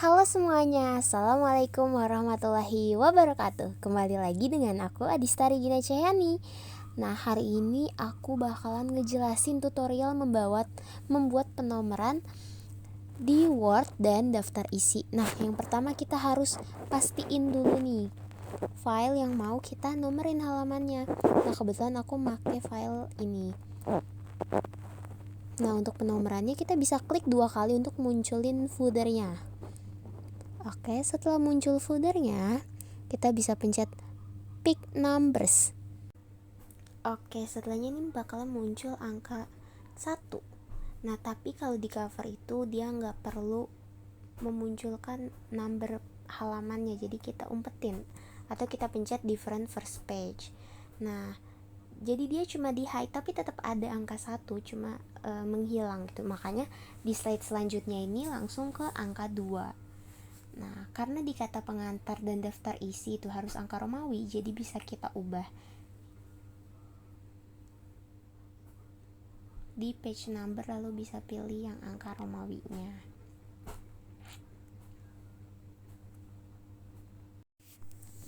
Halo semuanya, Assalamualaikum warahmatullahi wabarakatuh. Kembali lagi dengan aku Adistari Gina Cahyani. Nah, hari ini aku bakalan ngejelasin tutorial membuat penomoran di Word dan daftar isi. Nah, yang pertama kita harus pastiin dulu nih file yang mau kita nomorin halamannya. Nah, kebetulan aku pakai file ini. Nah, untuk penomorannya kita bisa klik 2 kali untuk munculin foldernya. Oke, setelah muncul foldernya, kita bisa pencet pick numbers. Oke, setelahnya ini bakalan muncul angka 1. Nah, tapi kalau di cover itu dia nggak perlu memunculkan number halamannya, jadi kita umpetin atau kita pencet different first page. Nah, jadi dia cuma di hide tapi tetap ada angka 1, cuma menghilang gitu. Makanya di slide selanjutnya ini langsung ke angka 2. Nah, karena di kata pengantar dan daftar isi itu harus angka Romawi, jadi bisa kita ubah di page number, lalu bisa pilih yang angka Romawinya.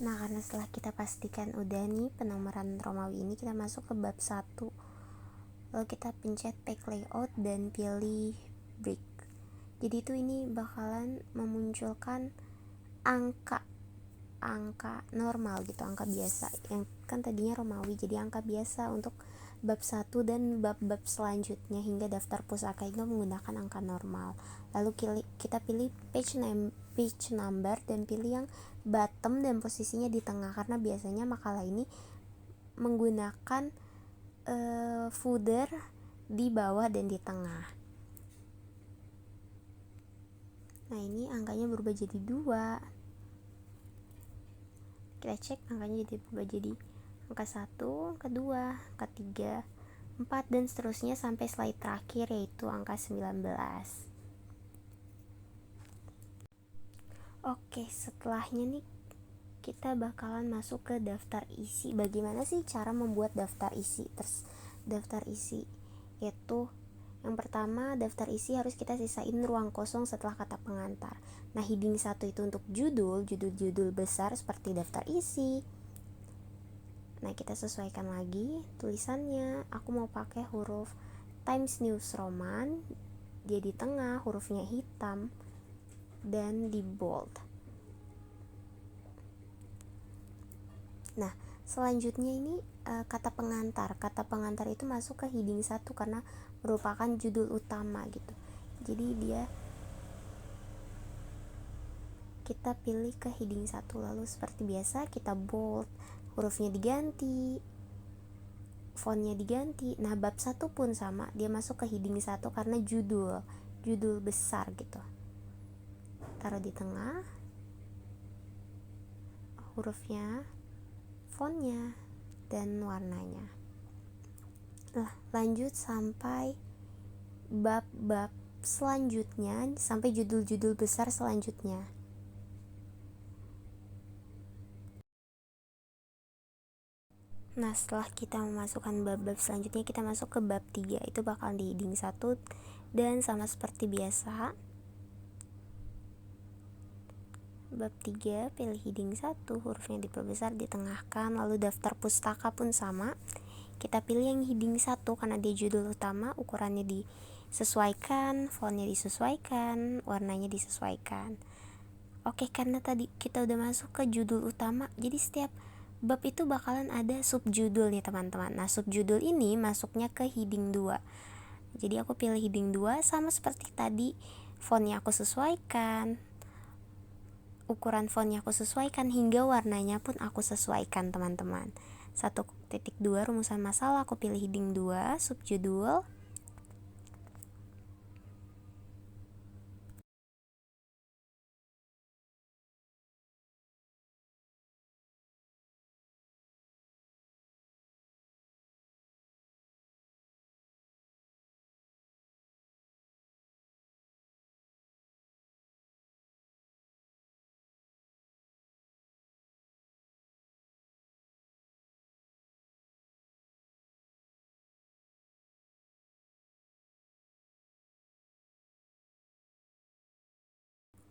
Nah, karena setelah kita pastikan udah nih penomoran Romawi ini, kita masuk ke bab 1. Lalu kita pencet page layout dan pilih break. Jadi itu ini bakalan memunculkan angka normal gitu, angka biasa. Yang kan tadinya Romawi, jadi angka biasa untuk bab 1 dan bab-bab selanjutnya hingga daftar pusaka itu menggunakan angka normal. Lalu kita pilih page number dan pilih yang bottom dan posisinya di tengah, karena biasanya makalah ini menggunakan footer di bawah dan di tengah. Nah, ini angkanya berubah jadi 2. Kita cek angkanya berubah jadi angka 1, angka 2, angka 3, 4 dan seterusnya sampai slide terakhir yaitu angka 19. Oke, setelahnya nih kita bakalan masuk ke daftar isi. Bagaimana sih cara membuat daftar isi? Daftar isi yaitu yang pertama, daftar isi harus kita sisain ruang kosong setelah kata pengantar. Nah, heading 1 itu untuk judul besar seperti daftar isi. Nah, kita sesuaikan lagi tulisannya. Aku mau pakai huruf Times News Roman, dia di tengah, hurufnya hitam dan di bold. Nah, selanjutnya ini kata pengantar. Kata pengantar itu masuk ke heading 1 karena merupakan judul utama gitu. Jadi kita pilih ke heading 1, lalu seperti biasa kita bold, hurufnya diganti, fontnya diganti. Nah, bab 1 pun sama, dia masuk ke heading 1 karena judul besar gitu. Taruh di tengah hurufnya, fontnya, dan warnanya. Nah, lanjut sampai bab-bab selanjutnya, sampai judul-judul besar selanjutnya. Nah, setelah kita memasukkan bab-bab selanjutnya, kita masuk ke bab 3. Itu bakal di heading 1 dan sama seperti biasa. Bab 3, pilih heading 1, hurufnya diperbesar, ditengahkan, lalu daftar pustaka pun sama. Kita pilih yang heading 1 karena dia judul utama, ukurannya disesuaikan, fontnya disesuaikan, warnanya disesuaikan. Oke, karena tadi kita udah masuk ke judul utama, jadi setiap bab itu bakalan ada subjudul nih teman-teman. Nah, subjudul ini masuknya ke heading 2. Jadi aku pilih heading 2, sama seperti tadi, fontnya aku sesuaikan, ukuran fontnya aku sesuaikan, hingga warnanya pun aku sesuaikan teman-teman. 1.2 rumusan masalah, aku pilih heading 2, subjudul.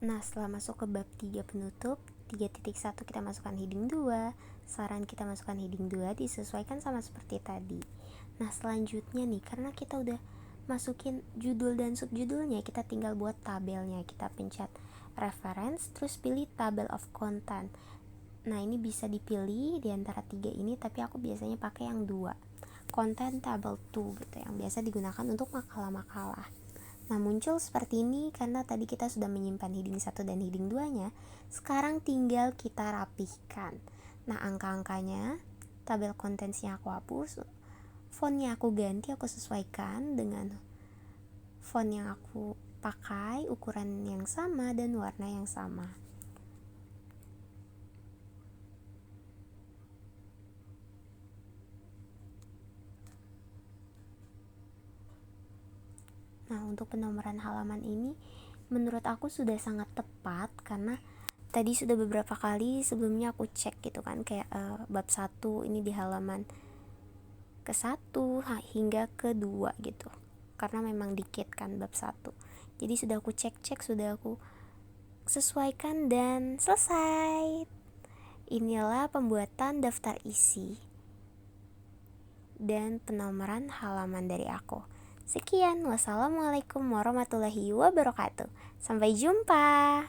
Nah, setelah masuk ke bab 3 penutup, 3.1 kita masukkan heading 2, saran kita masukkan heading 2, disesuaikan sama seperti tadi. Nah, selanjutnya nih, karena kita udah masukin judul dan subjudulnya, kita tinggal buat tabelnya. Kita pencet reference, terus pilih table of content. Nah, ini bisa dipilih di antara 3 ini, tapi aku biasanya pakai yang 2, content table 2 gitu, yang biasa digunakan untuk makalah-makalah. Nah, muncul seperti ini karena tadi kita sudah menyimpan heading 1 dan heading 2-nya. Sekarang tinggal kita rapihkan. Nah, angka-angkanya, tabel contents-nya aku hapus, fontnya aku ganti, aku sesuaikan dengan font yang aku pakai, ukuran yang sama, dan warna yang sama. Nah, untuk penomoran halaman ini menurut aku sudah sangat tepat karena tadi sudah beberapa kali sebelumnya aku cek gitu kan, kayak bab 1 ini di halaman ke-1 hingga ke-2 gitu. Karena memang dikit kan bab 1. Jadi sudah aku cek-cek, sudah aku sesuaikan dan selesai. Inilah pembuatan daftar isi dan penomoran halaman dari aku. Sekian, wassalamualaikum warahmatullahi wabarakatuh. Sampai jumpa.